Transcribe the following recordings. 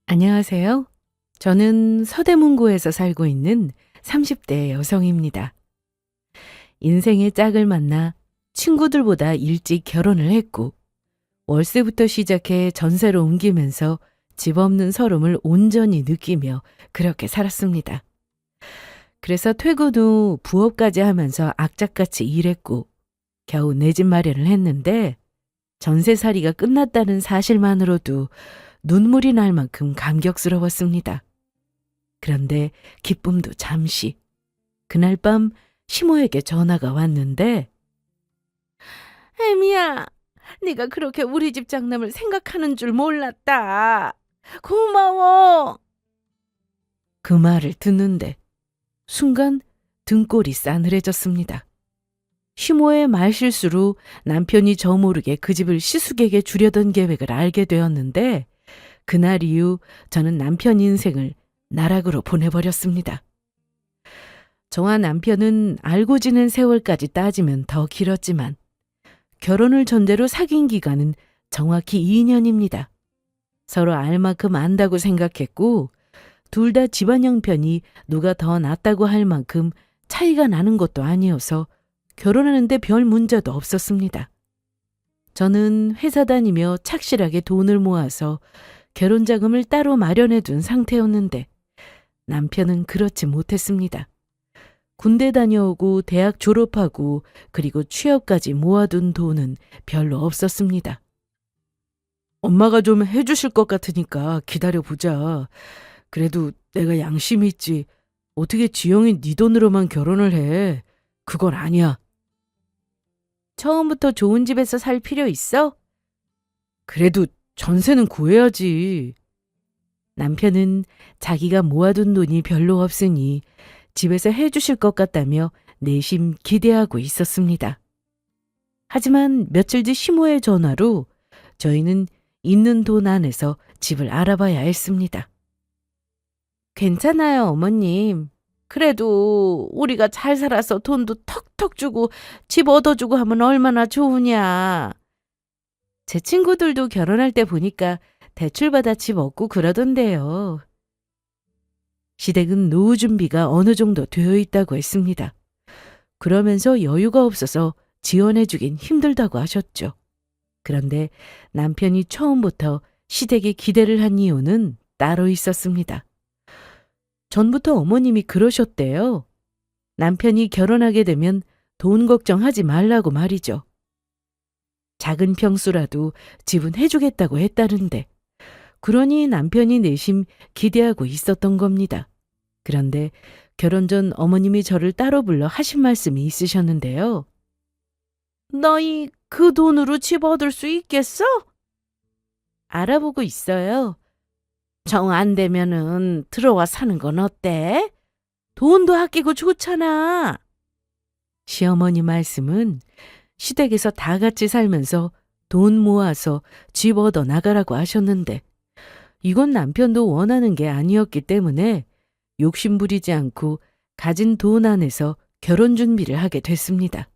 안녕하세요. 저는 서대문구에서 살고 있는 30대 여성입니다. 인생의 짝을 만나 친구들보다 일찍 결혼을 했고, 월세부터 시작해 전세로 옮기면서 집 없는 서름을 온전히 느끼며 그렇게 살았습니다. 그래서 퇴근 후 부업까지 하면서 악착같이 일했고, 겨우 내 집 마련을 했는데, 전세살이가 끝났다는 사실만으로도 눈물이 날 만큼 감격스러웠습니다. 그런데 기쁨도 잠시. 그날 밤 시모에게 전화가 왔는데, 혜미야, 네가 그렇게 우리 집 장남을 생각하는 줄 몰랐다. 고마워. 그 말을 듣는데 순간 등골이 싸늘해졌습니다. 시모의 말실수로 남편이 저 모르게 그 집을 시숙에게 주려던 계획을 알게 되었는데, 그날 이후 저는 남편 인생을 나락으로 보내버렸습니다. 저와 남편은 알고 지낸 세월까지 따지면 더 길었지만 결혼을 전제로 사귄 기간은 정확히 2년입니다. 서로 알 만큼 안다고 생각했고, 둘 다 집안 형편이 누가 더 낫다고 할 만큼 차이가 나는 것도 아니어서 결혼하는데 별 문제도 없었습니다. 저는 회사 다니며 착실하게 돈을 모아서 결혼 자금을 따로 마련해 둔 상태였는데, 남편은 그렇지 못했습니다. 군대 다녀오고 대학 졸업하고 그리고 취업까지 모아둔 돈은 별로 없었습니다. 엄마가 좀 해주실 것 같으니까 기다려보자. 그래도 내가 양심이 있지. 어떻게 지영이 네 돈으로만 결혼을 해. 그건 아니야. 처음부터 좋은 집에서 살 필요 있어? 그래도 전세는 구해야지. 남편은 자기가 모아둔 돈이 별로 없으니 집에서 해주실 것 같다며 내심 기대하고 있었습니다. 하지만 며칠 뒤 시모의 전화로 저희는 있는 돈 안에서 집을 알아봐야 했습니다. 괜찮아요, 어머님. 그래도 우리가 잘 살아서 돈도 턱턱 주고 집 얻어주고 하면 얼마나 좋으냐. 제 친구들도 결혼할 때 보니까 대출받아 집 얻고 그러던데요. 시댁은 노후 준비가 어느 정도 되어 있다고 했습니다. 그러면서 여유가 없어서 지원해주긴 힘들다고 하셨죠. 그런데 남편이 처음부터 시댁에 기대를 한 이유는 따로 있었습니다. 전부터 어머님이 그러셨대요. 남편이 결혼하게 되면 돈 걱정하지 말라고 말이죠. 작은 평수라도 집은 해주겠다고 했다는데, 그러니 남편이 내심 기대하고 있었던 겁니다. 그런데 결혼 전 어머님이 저를 따로 불러 하신 말씀이 있으셨는데요. 너희 그 돈으로 집 얻을 수 있겠어? 알아보고 있어요. 정 안 되면은 들어와 사는 건 어때? 돈도 아끼고 좋잖아. 시어머니 말씀은 시댁에서 다 같이 살면서 돈 모아서 집 얻어 나가라고 하셨는데, 이건 남편도 원하는 게 아니었기 때문에 욕심 부리지 않고 가진 돈 안에서 결혼 준비를 하게 됐습니다.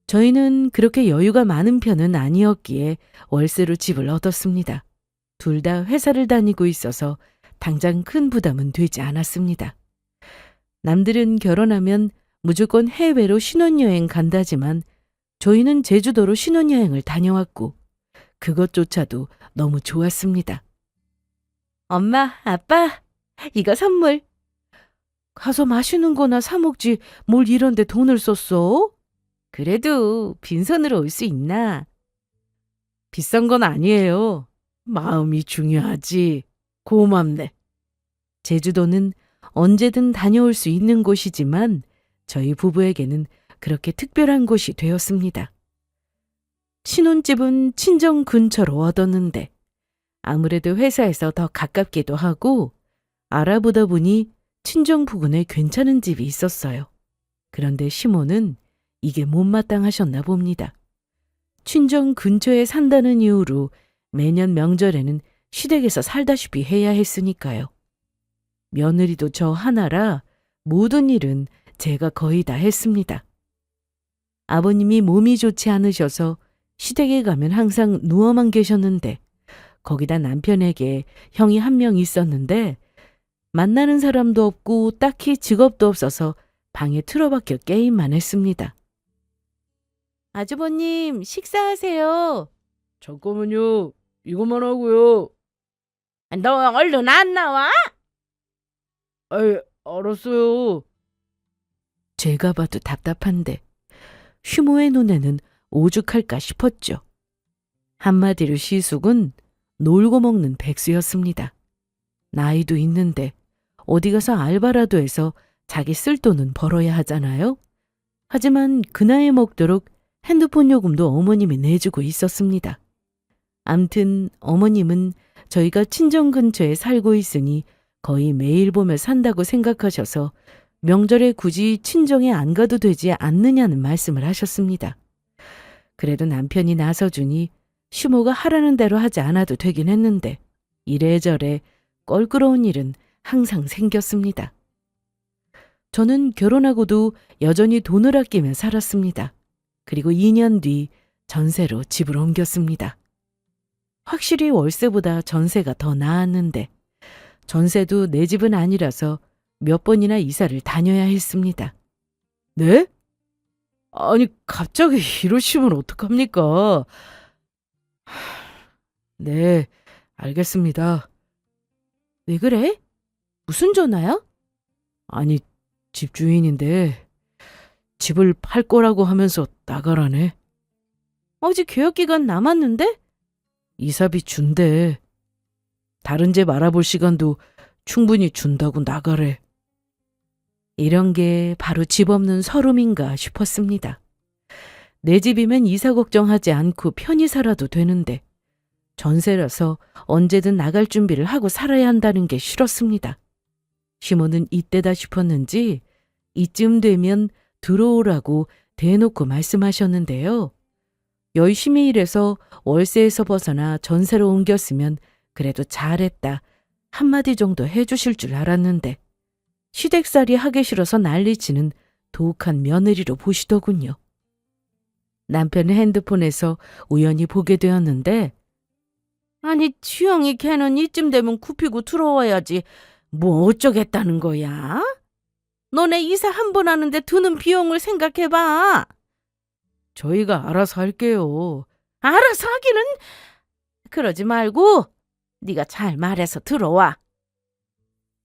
저희는 그렇게 여유가 많은 편은 아니었기에 월세로 집을 얻었습니다. 둘 다 회사를 다니고 있어서 당장 큰 부담은 되지 않았습니다. 남들은 결혼하면 무조건 해외로 신혼여행 간다지만 저희는 제주도로 신혼여행을 다녀왔고 그것조차도 너무 좋았습니다. 엄마, 아빠, 이거 선물. 가서 맛있는 거나 사 먹지 뭘 이런 데 돈을 썼어? 그래도 빈손으로 올 수 있나? 비싼 건 아니에요. 마음이 중요하지. 고맙네. 제주도는 언제든 다녀올 수 있는 곳이지만 저희 부부에게는 그렇게 특별한 곳이 되었습니다. 신혼집은 친정 근처로 얻었는데 아무래도 회사에서 더 가깝기도 하고 알아보다 보니 친정 부근에 괜찮은 집이 있었어요. 그런데 시모는 이게 못마땅하셨나 봅니다. 친정 근처에 산다는 이유로 매년 명절에는 시댁에서 살다시피 해야 했으니까요. 며느리도 저 하나라 모든 일은 제가 거의 다 했습니다. 아버님이 몸이 좋지 않으셔서 시댁에 가면 항상 누워만 계셨는데 거기다 남편에게 형이 한 명 있었는데 만나는 사람도 없고 딱히 직업도 없어서 방에 틀어박혀 게임만 했습니다. 아주버님, 식사하세요. 잠깐만요. 이것만 하고요. 너 얼른 안 나와? 아이, 알았어요. 제가 봐도 답답한데 휴모의 눈에는 오죽할까 싶었죠. 한마디로 시숙은 놀고 먹는 백수였습니다. 나이도 있는데 어디 가서 알바라도 해서 자기 쓸 돈은 벌어야 하잖아요. 하지만 그 나이에 먹도록 핸드폰 요금도 어머님이 내주고 있었습니다. 암튼 어머님은 저희가 친정 근처에 살고 있으니 거의 매일 보며 산다고 생각하셔서 명절에 굳이 친정에 안 가도 되지 않느냐는 말씀을 하셨습니다. 그래도 남편이 나서주니 휴모가 하라는 대로 하지 않아도 되긴 했는데 이래저래 껄끄러운 일은 항상 생겼습니다. 저는 결혼하고도 여전히 돈을 아끼며 살았습니다. 그리고 2년 뒤 전세로 집을 옮겼습니다. 확실히 월세보다 전세가 더 나았는데 전세도 내 집은 아니라서 몇 번이나 이사를 다녀야 했습니다. 네? 아니, 갑자기 이러시면 어떡합니까? 네, 알겠습니다. 왜 그래? 무슨 전화야? 아니, 집주인인데 집을 팔 거라고 하면서 나가라네. 아직 계약기간 남았는데? 이사비 준대. 다른 집 알아볼 시간도 충분히 준다고 나가래. 이런 게 바로 집 없는 서름인가 싶었습니다. 내 집이면 이사 걱정하지 않고 편히 살아도 되는데 전세라서 언제든 나갈 준비를 하고 살아야 한다는 게 싫었습니다. 시모는 이때다 싶었는지 이쯤 되면 들어오라고 대놓고 말씀하셨는데요. 열심히 일해서 월세에서 벗어나 전세로 옮겼으면 그래도 잘했다 한마디 정도 해주실 줄 알았는데 시댁살이 하기 싫어서 난리치는 독한 며느리로 보시더군요. 남편 핸드폰에서 우연히 보게 되었는데 아니, 주영이 걔는 이쯤 되면 굽히고 들어와야지. 뭐 어쩌겠다는 거야? 너네 이사 한 번 하는데 드는 비용을 생각해봐. 저희가 알아서 할게요. 알아서 하기는. 그러지 말고 네가 잘 말해서 들어와.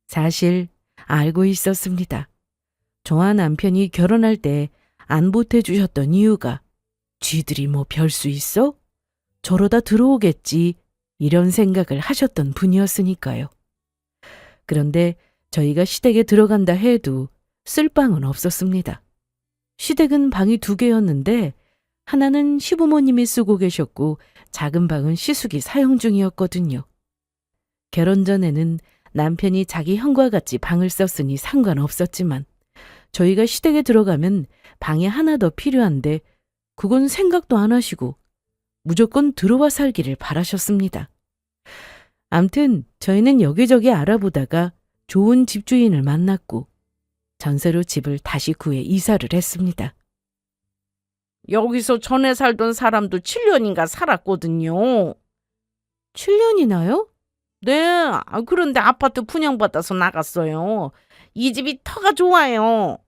사실 알고 있었습니다. 저와 남편이 결혼할 때 안 보태주셨던 이유가 쥐들이 뭐 별 수 있어? 저러다 들어오겠지 이런 생각을 하셨던 분이었으니까요. 그런데 저희가 시댁에 들어간다 해도 쓸 방은 없었습니다. 시댁은 방이 2개였는데 하나는 시부모님이 쓰고 계셨고 작은 방은 시숙이 사용 중이었거든요. 결혼 전에는 남편이 자기 형과 같이 방을 썼으니 상관없었지만 저희가 시댁에 들어가면 방이 하나 더 필요한데 그건 생각도 안 하시고 무조건 들어와 살기를 바라셨습니다. 암튼 저희는 여기저기 알아보다가 좋은 집주인을 만났고 전세로 집을 다시 구해 이사를 했습니다. 여기서 전에 살던 사람도 7년인가 살았거든요. 7년이나요? 네, 그런데 아파트 분양받아서 나갔어요. 이 집이 터가 좋아요.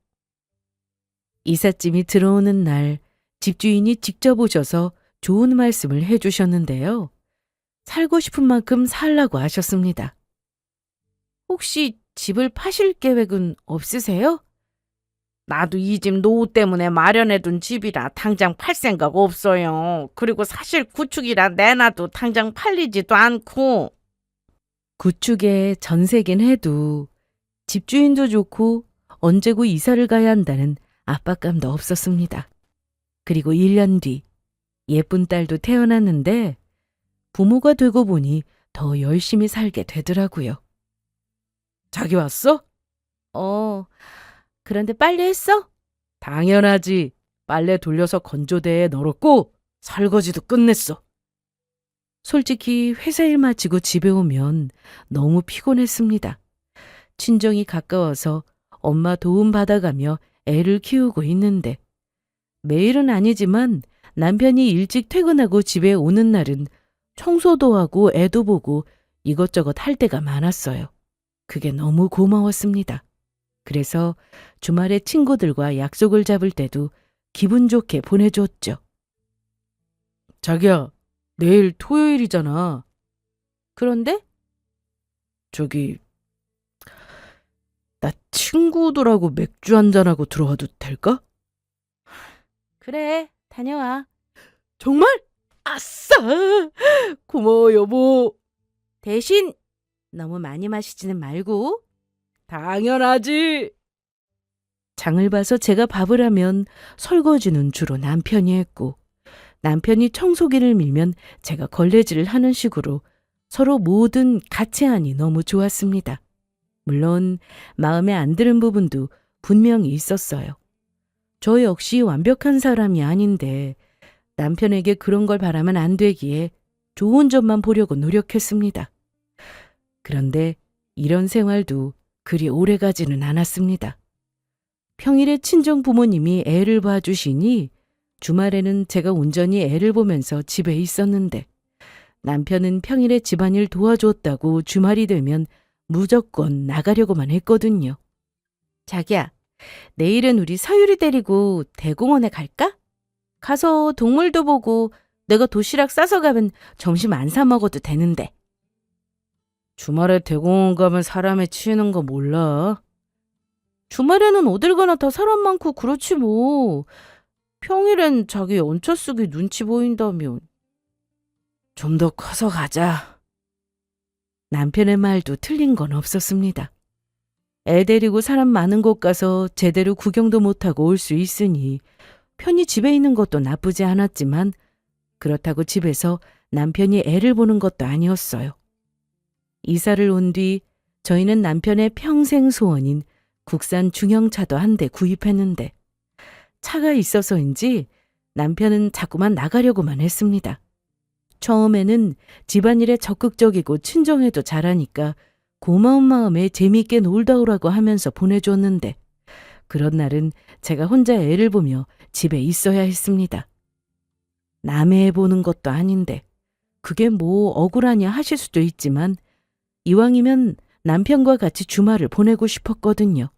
이삿짐이 들어오는 날 집주인이 직접 오셔서 좋은 말씀을 해주셨는데요. 살고 싶은 만큼 살라고 하셨습니다. 혹시 집을 파실 계획은 없으세요? 나도 이 집 노후 때문에 마련해둔 집이라 당장 팔 생각 없어요. 그리고 사실 구축이라 내놔도 당장 팔리지도 않고. 구축에 전세긴 해도 집주인도 좋고 언제고 이사를 가야 한다는 압박감도 없었습니다. 그리고 1년 뒤 예쁜 딸도 태어났는데 부모가 되고 보니 더 열심히 살게 되더라고요. 자기 왔어? 그런데 빨리 했어? 당연하지. 빨래 돌려서 건조대에 널었고 설거지도 끝냈어. 솔직히 회사 일 마치고 집에 오면 너무 피곤했습니다. 친정이 가까워서 엄마 도움 받아가며 애를 키우고 있는데 매일은 아니지만 남편이 일찍 퇴근하고 집에 오는 날은 청소도 하고 애도 보고 이것저것 할 때가 많았어요. 그게 너무 고마웠습니다. 그래서 주말에 친구들과 약속을 잡을 때도 기분 좋게 보내줬죠. 자기야, 내일 토요일이잖아. 그런데 저기, 나 친구들하고 맥주 한잔하고 들어와도 될까? 그래, 다녀와. 정말? 아싸! 고마워, 여보. 대신 너무 많이 마시지는 말고. 당연하지. 장을 봐서 제가 밥을 하면 설거지는 주로 남편이 했고 남편이 청소기를 밀면 제가 걸레질을 하는 식으로 서로 뭐든 같이 하니 너무 좋았습니다. 물론 마음에 안 드는 부분도 분명히 있었어요. 저 역시 완벽한 사람이 아닌데 남편에게 그런 걸 바라면 안 되기에 좋은 점만 보려고 노력했습니다. 그런데 이런 생활도 그리 오래가지는 않았습니다. 평일에 친정 부모님이 애를 봐주시니 주말에는 제가 온전히 애를 보면서 집에 있었는데 남편은 평일에 집안일 도와줬다고 주말이 되면 무조건 나가려고만 했거든요. 자기야, 내일은 우리 서율이 데리고 대공원에 갈까? 가서 동물도 보고 내가 도시락 싸서 가면 점심 안 사 먹어도 되는데. 주말에 대공원 가면 사람에 치이는 거 몰라? 주말에는 어딜 가나 다 사람 많고 그렇지 뭐. 평일엔 자기 연차 쓰기 눈치 보인다면. 좀 더 커서 가자. 남편의 말도 틀린 건 없었습니다. 애 데리고 사람 많은 곳 가서 제대로 구경도 못하고 올 수 있으니 편히 집에 있는 것도 나쁘지 않았지만 그렇다고 집에서 남편이 애를 보는 것도 아니었어요. 이사를 온 뒤 저희는 남편의 평생 소원인 국산 중형차도 한 대 구입했는데 차가 있어서인지 남편은 자꾸만 나가려고만 했습니다. 처음에는 집안일에 적극적이고 친정에도 잘하니까 고마운 마음에 재미있게 놀다 오라고 하면서 보내줬는데 그런 날은 제가 혼자 애를 보며 집에 있어야 했습니다. 남의 애 보는 것도 아닌데 그게 뭐 억울하냐 하실 수도 있지만 이왕이면 남편과 같이 주말을 보내고 싶었거든요.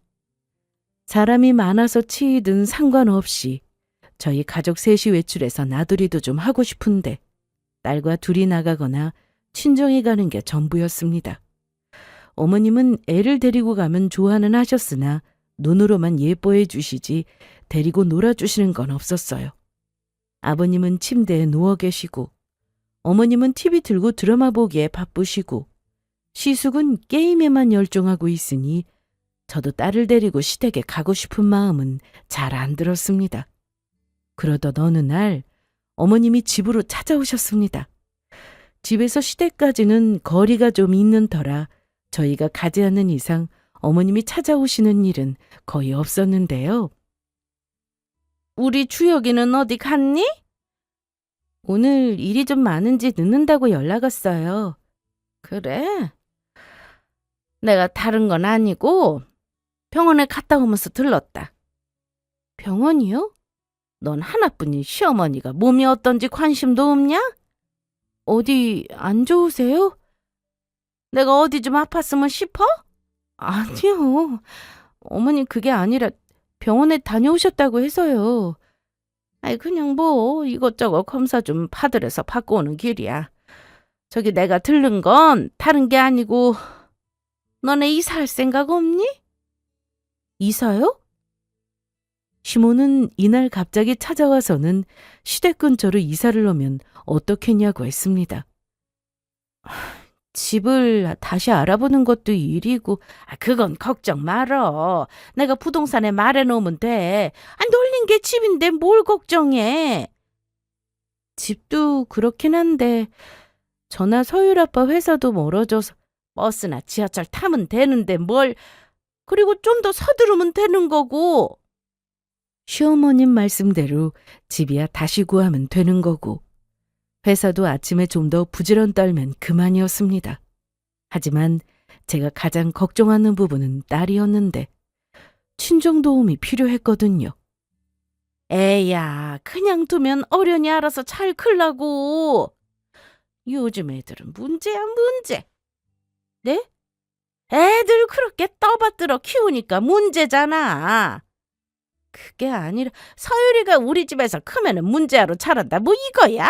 사람이 많아서 치이든 상관없이 저희 가족 셋이 외출해서 나들이도 좀 하고 싶은데 딸과 둘이 나가거나 친정에 가는 게 전부였습니다. 어머님은 애를 데리고 가면 좋아는 하셨으나 눈으로만 예뻐해 주시지 데리고 놀아주시는 건 없었어요. 아버님은 침대에 누워 계시고 어머님은 TV 틀고 드라마 보기에 바쁘시고 시숙은 게임에만 열중하고 있으니 저도 딸을 데리고 시댁에 가고 싶은 마음은 잘 안 들었습니다. 그러던 어느 날 어머님이 집으로 찾아오셨습니다. 집에서 시댁까지는 거리가 좀 있는 터라 저희가 가지 않는 이상 어머님이 찾아오시는 일은 거의 없었는데요. 우리 주혁이는 어디 갔니? 오늘 일이 좀 많은지 늦는다고 연락 왔어요. 그래? 내가 다른 건 아니고 병원에 갔다 오면서 들렀다. 병원이요? 넌 하나뿐인 시어머니가 몸이 어떤지 관심도 없냐? 어디 안 좋으세요? 내가 어디 좀 아팠으면 싶어? 아니요. 어머니 그게 아니라 병원에 다녀오셨다고 해서요. 아이 그냥 뭐 이것저것 검사 좀 받으래서 받고 오는 길이야. 저기 내가 들른 건 다른 게 아니고 너네 이사할 생각 없니? 이사요? 시모는 이날 갑자기 찾아와서는 시댁 근처로 이사를 오면 어떻겠냐고 했습니다. 집을 다시 알아보는 것도 일이고 그건 걱정 말어. 내가 부동산에 말해놓으면 돼. 놀린 게 집인데 뭘 걱정해. 집도 그렇긴 한데 저나 서율 아빠 회사도 멀어져서 버스나 지하철 타면 되는데 뭘. 그리고 좀 더 서두르면 되는 거고. 시어머님 말씀대로 집이야 다시 구하면 되는 거고 회사도 아침에 좀 더 부지런 떨면 그만이었습니다. 하지만 제가 가장 걱정하는 부분은 딸이었는데 친정 도움이 필요했거든요. 에야, 그냥 두면 어련히 알아서 잘 클라고. 요즘 애들은 문제야, 문제. 네? 애들 그렇게 떠받들어 키우니까 문제잖아. 그게 아니라 서율이가 우리 집에서 크면은 문제아로 자란다, 뭐 이거야?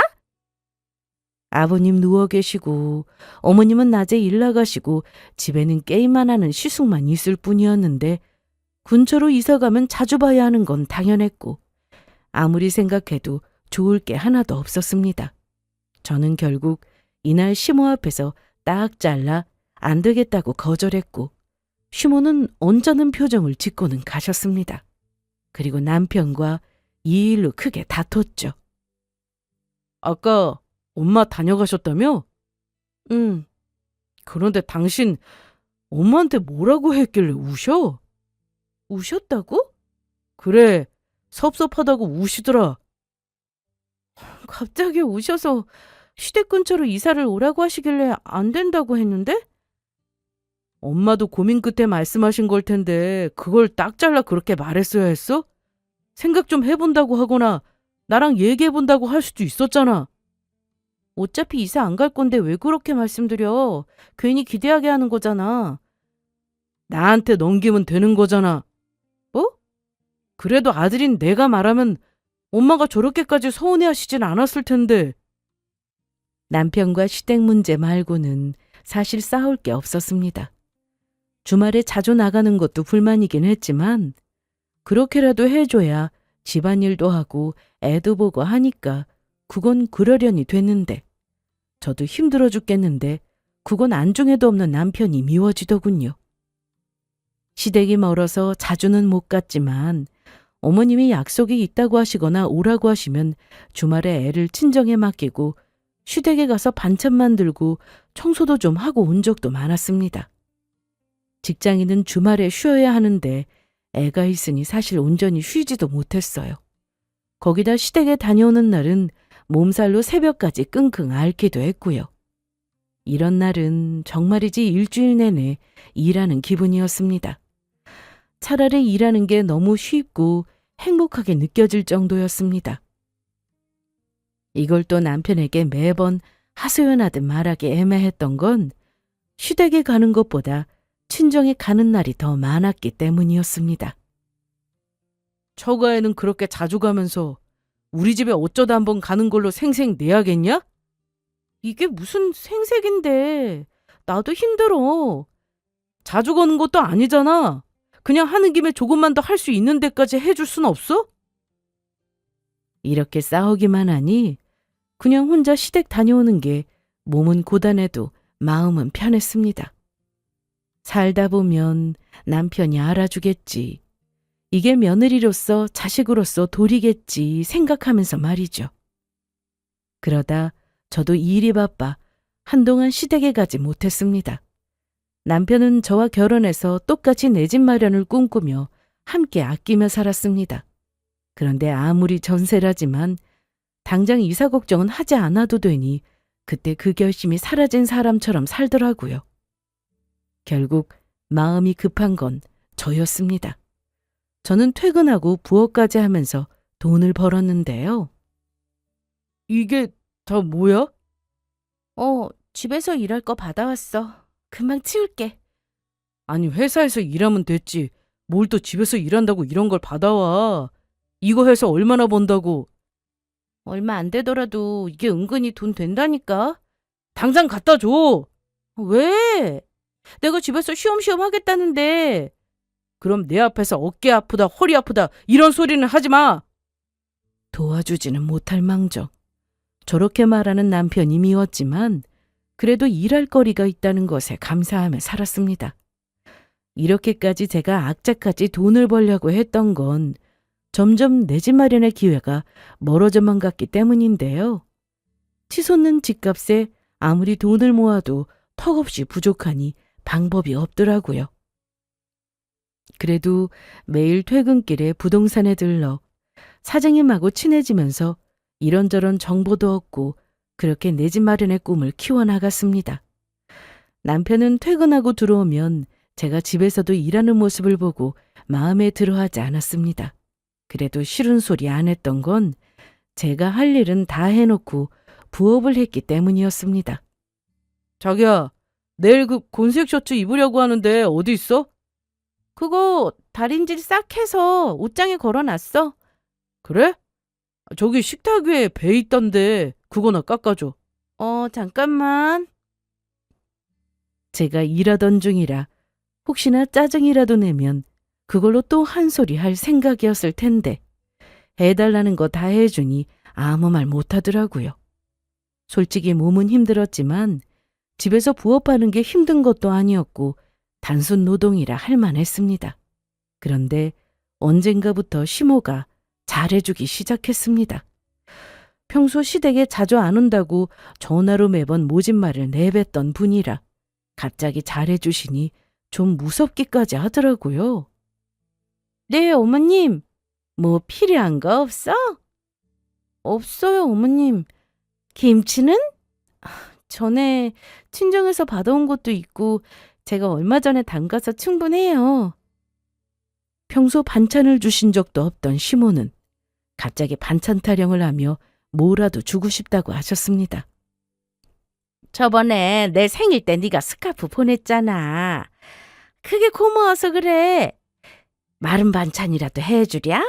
아버님 누워 계시고 어머님은 낮에 일 나가시고 집에는 게임만 하는 시숙만 있을 뿐이었는데 근처로 이사 가면 자주 봐야 하는 건 당연했고 아무리 생각해도 좋을 게 하나도 없었습니다. 저는 결국 이날 시모 앞에서 딱 잘라 안 되겠다고 거절했고 시모는 언짢은 표정을 짓고는 가셨습니다. 그리고 남편과 이 일로 크게 다퉜죠. 아까 엄마 다녀가셨다며? 응, 그런데 당신 엄마한테 뭐라고 했길래 우셔? 우셨다고? 그래, 섭섭하다고 우시더라. 갑자기 우셔서 시댁 근처로 이사를 오라고 하시길래 안 된다고 했는데? 엄마도 고민 끝에 말씀하신 걸 텐데 그걸 딱 잘라 그렇게 말했어야 했어? 생각 좀 해본다고 하거나 나랑 얘기해본다고 할 수도 있었잖아. 어차피 이사 안 갈 건데 왜 그렇게 말씀드려? 괜히 기대하게 하는 거잖아. 나한테 넘기면 되는 거잖아. 뭐? 그래도 아들인 내가 말하면 엄마가 저렇게까지 서운해하시진 않았을 텐데. 남편과 시댁 문제 말고는 사실 싸울 게 없었습니다. 주말에 자주 나가는 것도 불만이긴 했지만 그렇게라도 해줘야 집안일도 하고 애도 보고 하니까 그건 그러려니 됐는데 저도 힘들어 죽겠는데 그건 안중에도 없는 남편이 미워지더군요. 시댁이 멀어서 자주는 못 갔지만 어머님이 약속이 있다고 하시거나 오라고 하시면 주말에 애를 친정에 맡기고 시댁에 가서 반찬 만들고 청소도 좀 하고 온 적도 많았습니다. 직장인은 주말에 쉬어야 하는데 애가 있으니 사실 온전히 쉬지도 못했어요. 거기다 시댁에 다녀오는 날은 몸살로 새벽까지 끙끙 앓기도 했고요. 이런 날은 정말이지 일주일 내내 일하는 기분이었습니다. 차라리 일하는 게 너무 쉽고 행복하게 느껴질 정도였습니다. 이걸 또 남편에게 매번 하소연하듯 말하기 애매했던 건 시댁에 가는 것보다 친정에 가는 날이 더 많았기 때문이었습니다. 처가에는 그렇게 자주 가면서 우리 집에 어쩌다 한번 가는 걸로 생색 내야겠냐? 이게 무슨 생색인데. 나도 힘들어. 자주 가는 것도 아니잖아. 그냥 하는 김에 조금만 더 할 수 있는 데까지 해줄 순 없어? 이렇게 싸우기만 하니 그냥 혼자 시댁 다녀오는 게 몸은 고단해도 마음은 편했습니다. 살다 보면 남편이 알아주겠지. 이게 며느리로서 자식으로서 도리겠지 생각하면서 말이죠. 그러다 저도 일이 바빠 한동안 시댁에 가지 못했습니다. 남편은 저와 결혼해서 똑같이 내 집 마련을 꿈꾸며 함께 아끼며 살았습니다. 그런데 아무리 전세라지만 당장 이사 걱정은 하지 않아도 되니 그때 그 결심이 사라진 사람처럼 살더라고요. 결국 마음이 급한 건 저였습니다. 저는 퇴근하고 부업까지 하면서 돈을 벌었는데요. 이게 다 뭐야? 집에서 일할 거 받아왔어. 금방 치울게. 아니 회사에서 일하면 됐지. 뭘 또 집에서 일한다고 이런 걸 받아와. 이거 해서 얼마나 번다고. 얼마 안 되더라도 이게 은근히 돈 된다니까. 당장 갖다 줘. 왜? 내가 집에서 쉬엄쉬엄 하겠다는데. 그럼 내 앞에서 어깨 아프다 허리 아프다 이런 소리는 하지 마. 도와주지는 못할 망정. 저렇게 말하는 남편이 미웠지만 그래도 일할 거리가 있다는 것에 감사하며 살았습니다. 이렇게까지 제가 악착같이 돈을 벌려고 했던 건 점점 내 집 마련의 기회가 멀어져만 갔기 때문인데요. 치솟는 집값에 아무리 돈을 모아도 턱없이 부족하니 방법이 없더라고요. 그래도 매일 퇴근길에 부동산에 들러 사장님하고 친해지면서 이런저런 정보도 얻고 그렇게 내 집 마련의 꿈을 키워나갔습니다. 남편은 퇴근하고 들어오면 제가 집에서도 일하는 모습을 보고 마음에 들어하지 않았습니다. 그래도 싫은 소리 안 했던 건 제가 할 일은 다 해놓고 부업을 했기 때문이었습니다. 자기야, 내일 그 곤색 셔츠 입으려고 하는데 어디 있어? 그거 다림질 싹 해서 옷장에 걸어놨어. 그래? 저기 식탁 위에 배 있던데 그거나 깎아줘. 잠깐만. 제가 일하던 중이라 혹시나 짜증이라도 내면 그걸로 또 한 소리 할 생각이었을 텐데 해달라는 거 다 해주니 아무 말 못하더라고요. 솔직히 몸은 힘들었지만 집에서 부업하는 게 힘든 것도 아니었고 단순 노동이라 할만했습니다. 그런데 언젠가부터 시모가 잘해주기 시작했습니다. 평소 시댁에 자주 안 온다고 전화로 매번 모진말을 내뱉던 분이라 갑자기 잘해주시니 좀 무섭기까지 하더라고요. 네, 어머님. 뭐 필요한 거 없어? 없어요, 어머님. 김치는? 전에 친정에서 받아온 것도 있고 제가 얼마 전에 담가서 충분해요. 평소 반찬을 주신 적도 없던 시모는 갑자기 반찬 타령을 하며 뭐라도 주고 싶다고 하셨습니다. 저번에 내 생일 때 네가 스카프 보냈잖아. 그게 고마워서 그래. 마른 반찬이라도 해주랴?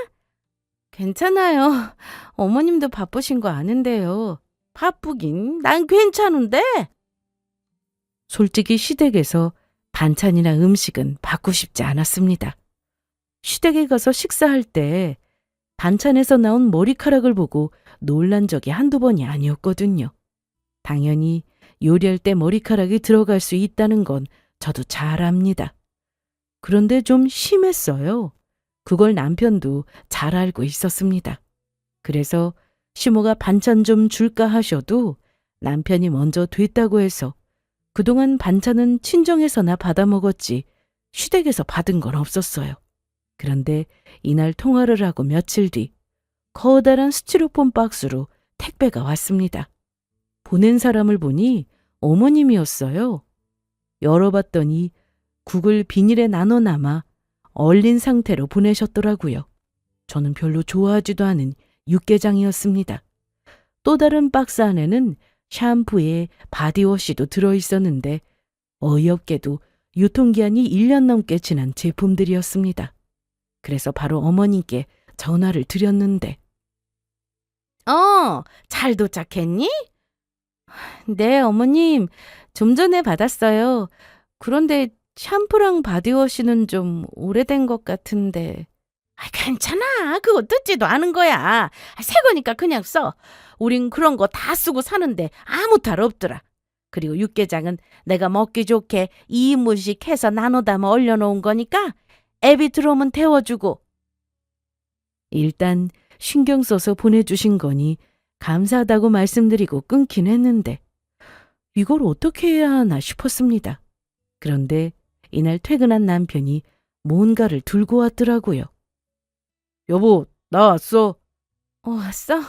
괜찮아요. 어머님도 바쁘신 거 아는데요. 바쁘긴 난 괜찮은데. 솔직히 시댁에서 반찬이나 음식은 받고 싶지 않았습니다. 시댁에 가서 식사할 때 반찬에서 나온 머리카락을 보고 놀란 적이 한두 번이 아니었거든요. 당연히 요리할 때 머리카락이 들어갈 수 있다는 건 저도 잘 압니다. 그런데 좀 심했어요. 그걸 남편도 잘 알고 있었습니다. 그래서 시모가 반찬 좀 줄까 하셔도 남편이 먼저 됐다고 해서 그동안 반찬은 친정에서나 받아 먹었지 시댁에서 받은 건 없었어요. 그런데 이날 통화를 하고 며칠 뒤 커다란 스티로폼 박스로 택배가 왔습니다. 보낸 사람을 보니 어머님이었어요. 열어봤더니 국을 비닐에 나눠 남아 얼린 상태로 보내셨더라고요. 저는 별로 좋아하지도 않은 육개장이었습니다. 또 다른 박스 안에는 샴푸에 바디워시도 들어있었는데 어이없게도 유통기한이 1년 넘게 지난 제품들이었습니다. 그래서 바로 어머님께 전화를 드렸는데 잘 도착했니? 네, 어머님. 좀 전에 받았어요. 그런데 샴푸랑 바디워시는 좀 오래된 것 같은데. 괜찮아. 그거 뜯지도 않은 거야. 새 거니까 그냥 써. 우린 그런 거 다 쓰고 사는데 아무 탈 없더라. 그리고 육개장은 내가 먹기 좋게 2인분씩 해서 나눠 담아 얼려놓은 거니까 애비 들어오면 데워주고. 일단 신경 써서 보내주신 거니 감사하다고 말씀드리고 끊긴 했는데 이걸 어떻게 해야 하나 싶었습니다. 그런데 이날 퇴근한 남편이 뭔가를 들고 왔더라고요. 여보, 나 왔어. 왔어?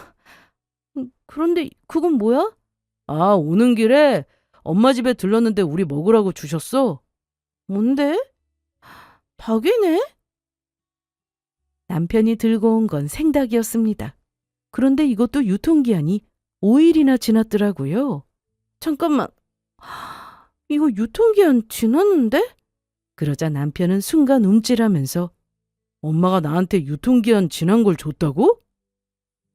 그런데 그건 뭐야? 아, 오는 길에 엄마 집에 들렀는데 우리 먹으라고 주셨어. 뭔데? 닭이네? 남편이 들고 온 건 생닭이었습니다. 그런데 이것도 유통기한이 5일이나 지났더라고요. 잠깐만. 이거 유통기한 지났는데? 그러자 남편은 순간 움찔하면서 엄마가 나한테 유통기한 지난 걸 줬다고?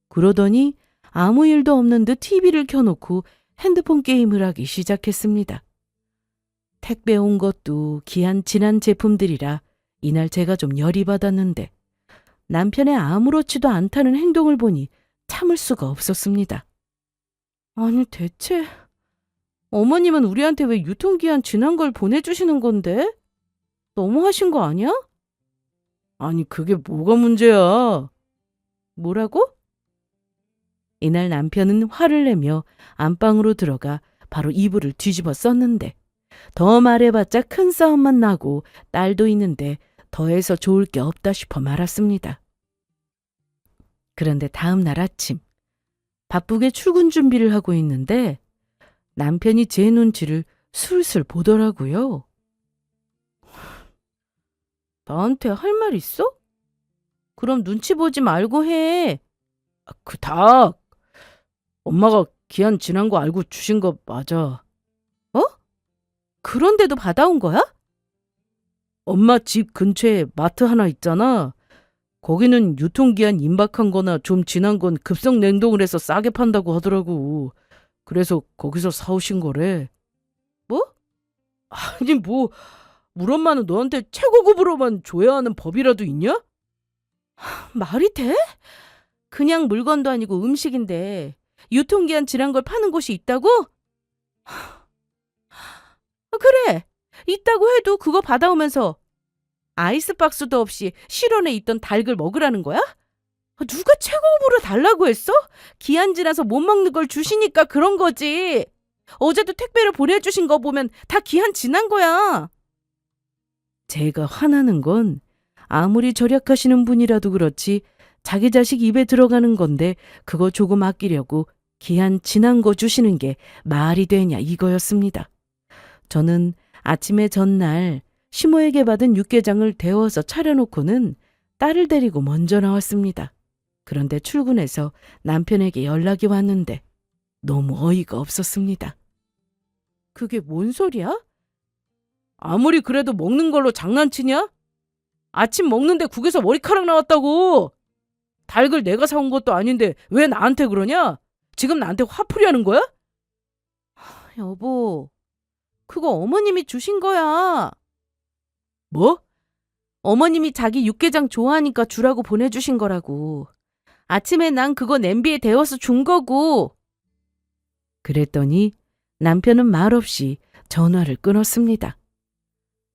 그러더니 아무 일도 없는 듯 TV를 켜놓고 핸드폰 게임을 하기 시작했습니다. 택배 온 것도 기한 지난 제품들이라 이날 제가 좀 열이 받았는데 남편의 아무렇지도 않다는 행동을 보니 참을 수가 없었습니다. 아니 대체 어머님은 우리한테 왜 유통기한 지난 걸 보내주시는 건데? 너무하신 거 아니야? 아니, 그게 뭐가 문제야? 뭐라고? 이날 남편은 화를 내며 안방으로 들어가 바로 이불을 뒤집어 썼는데 더 말해봤자 큰 싸움만 나고 딸도 있는데 더해서 좋을 게 없다 싶어 말았습니다. 그런데 다음 날 아침 바쁘게 출근 준비를 하고 있는데 남편이 제 눈치를 술술 보더라고요. 나한테 할 말 있어? 그럼 눈치 보지 말고 해. 그 닭. 엄마가 기한 지난 거 알고 주신 거 맞아. 그런데도 받아온 거야? 엄마 집 근처에 마트 하나 있잖아. 거기는 유통기한 임박한 거나 좀 지난 건 급성 냉동을 해서 싸게 판다고 하더라고. 그래서 거기서 사오신 거래. 뭐? 아니 뭐 우리 엄마는 너한테 최고급으로만 줘야 하는 법이라도 있냐? 말이 돼? 그냥 물건도 아니고 음식인데 유통기한 지난 걸 파는 곳이 있다고? 그래, 있다고 해도 그거 받아오면서 아이스박스도 없이 실온에 있던 닭을 먹으라는 거야? 누가 최고급으로 달라고 했어? 기한 지나서 못 먹는 걸 주시니까 그런 거지. 어제도 택배를 보내주신 거 보면 다 기한 지난 거야. 제가 화나는 건 아무리 절약하시는 분이라도 그렇지 자기 자식 입에 들어가는 건데 그거 조금 아끼려고 기한 지난 거 주시는 게 말이 되냐 이거였습니다. 저는 아침에 전날 시모에게 받은 육개장을 데워서 차려놓고는 딸을 데리고 먼저 나왔습니다. 그런데 출근해서 남편에게 연락이 왔는데 너무 어이가 없었습니다. 그게 뭔 소리야? 아무리 그래도 먹는 걸로 장난치냐? 아침 먹는데 국에서 머리카락 나왔다고. 닭을 내가 사온 것도 아닌데 왜 나한테 그러냐? 지금 나한테 화풀이하는 거야? 여보, 그거 어머님이 주신 거야. 뭐? 어머님이 자기 육개장 좋아하니까 주라고 보내주신 거라고. 아침에 난 그거 냄비에 데워서 준 거고. 그랬더니 남편은 말없이 전화를 끊었습니다.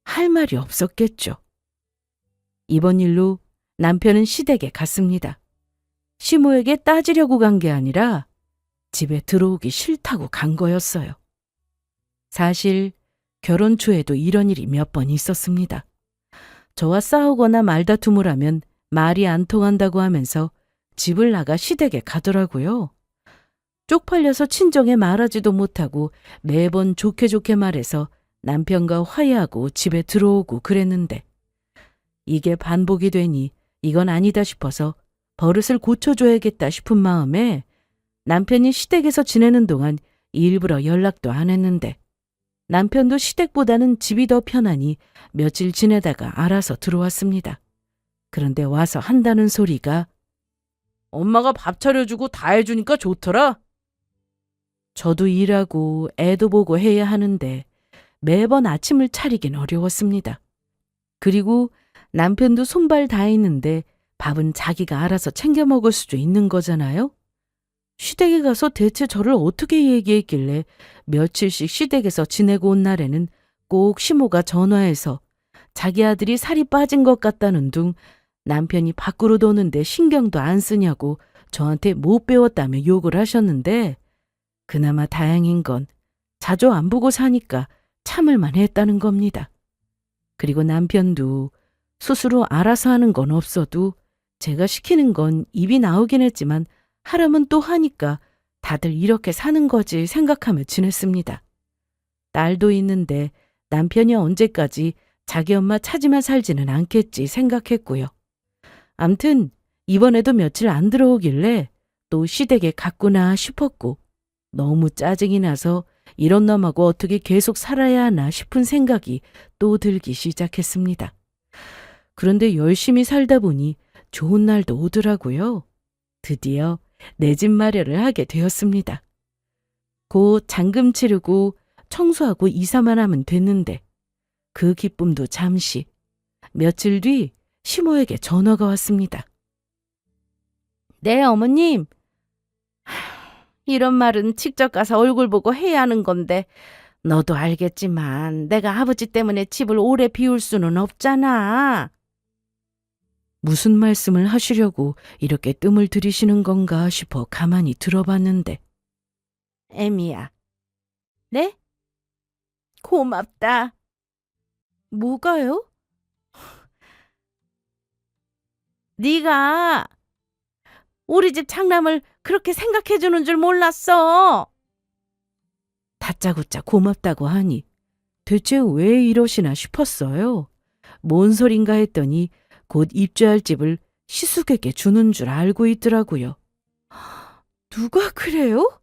할 말이 없었겠죠. 이번 일로 남편은 시댁에 갔습니다. 시모에게 따지려고 간 게 아니라 집에 들어오기 싫다고 간 거였어요. 사실 결혼 초에도 이런 일이 몇 번 있었습니다. 저와 싸우거나 말다툼을 하면 말이 안 통한다고 하면서 집을 나가 시댁에 가더라고요. 쪽팔려서 친정에 말하지도 못하고 매번 좋게 좋게 말해서 남편과 화해하고 집에 들어오고 그랬는데 이게 반복이 되니 이건 아니다 싶어서 버릇을 고쳐줘야겠다 싶은 마음에 남편이 시댁에서 지내는 동안 일부러 연락도 안 했는데 남편도 시댁보다는 집이 더 편하니 며칠 지내다가 알아서 들어왔습니다. 그런데 와서 한다는 소리가 엄마가 밥 차려주고 다 해주니까 좋더라. 저도 일하고 애도 보고 해야 하는데 매번 아침을 차리긴 어려웠습니다. 그리고 남편도 손발 다 했는데 밥은 자기가 알아서 챙겨 먹을 수도 있는 거잖아요. 시댁에 가서 대체 저를 어떻게 얘기했길래 며칠씩 시댁에서 지내고 온 날에는 꼭 시모가 전화해서 자기 아들이 살이 빠진 것 같다는 둥 남편이 밖으로 도는데 신경도 안 쓰냐고 저한테 못 배웠다며 욕을 하셨는데 그나마 다행인 건 자주 안 보고 사니까 참을만 했다는 겁니다. 그리고 남편도 스스로 알아서 하는 건 없어도 제가 시키는 건 입이 나오긴 했지만 하라면 또 하니까 다들 이렇게 사는 거지 생각하며 지냈습니다. 딸도 있는데 남편이 언제까지 자기 엄마 찾으며 살지는 않겠지 생각했고요. 암튼 이번에도 며칠 안 들어오길래 또 시댁에 갔구나 싶었고 너무 짜증이 나서 이런 놈하고 어떻게 계속 살아야 하나 싶은 생각이 또 들기 시작했습니다. 그런데 열심히 살다 보니 좋은 날도 오더라고요. 드디어 내 집 마련을 하게 되었습니다. 곧 잔금 치르고 청소하고 이사만 하면 됐는데 그 기쁨도 잠시. 며칠 뒤 시모에게 전화가 왔습니다. 네, 어머님. 이런 말은 직접 가서 얼굴 보고 해야 하는 건데 너도 알겠지만 내가 아버지 때문에 집을 오래 비울 수는 없잖아. 무슨 말씀을 하시려고 이렇게 뜸을 들이시는 건가 싶어 가만히 들어봤는데 애미야. 네? 고맙다. 뭐가요? 네가 우리 집 장남을 그렇게 생각해 주는 줄 몰랐어. 다짜고짜 고맙다고 하니 대체 왜 이러시나 싶었어요. 뭔 소린가 했더니 곧 입주할 집을 시숙에게 주는 줄 알고 있더라고요. 누가 그래요?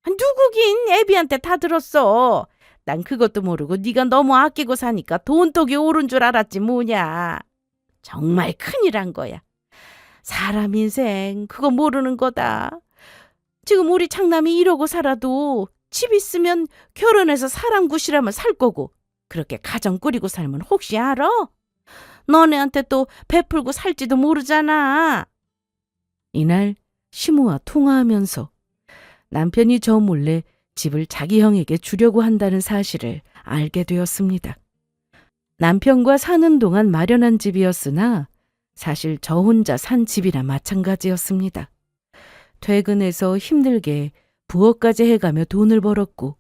누구긴 애비한테 다 들었어. 난 그것도 모르고 네가 너무 아끼고 사니까 돈독이 오른 줄 알았지 뭐냐. 정말 큰일한 거야. 사람 인생 그거 모르는 거다. 지금 우리 장남이 이러고 살아도 집 있으면 결혼해서 사람 구실하면 살 거고 그렇게 가정 꾸리고 살면 혹시 알아? 너네한테 또 베풀고 살지도 모르잖아. 이날 시모와 통화하면서 남편이 저 몰래 집을 자기 형에게 주려고 한다는 사실을 알게 되었습니다. 남편과 사는 동안 마련한 집이었으나 사실 저 혼자 산 집이나 마찬가지였습니다. 퇴근해서 힘들게 부업까지 해가며 돈을 벌었고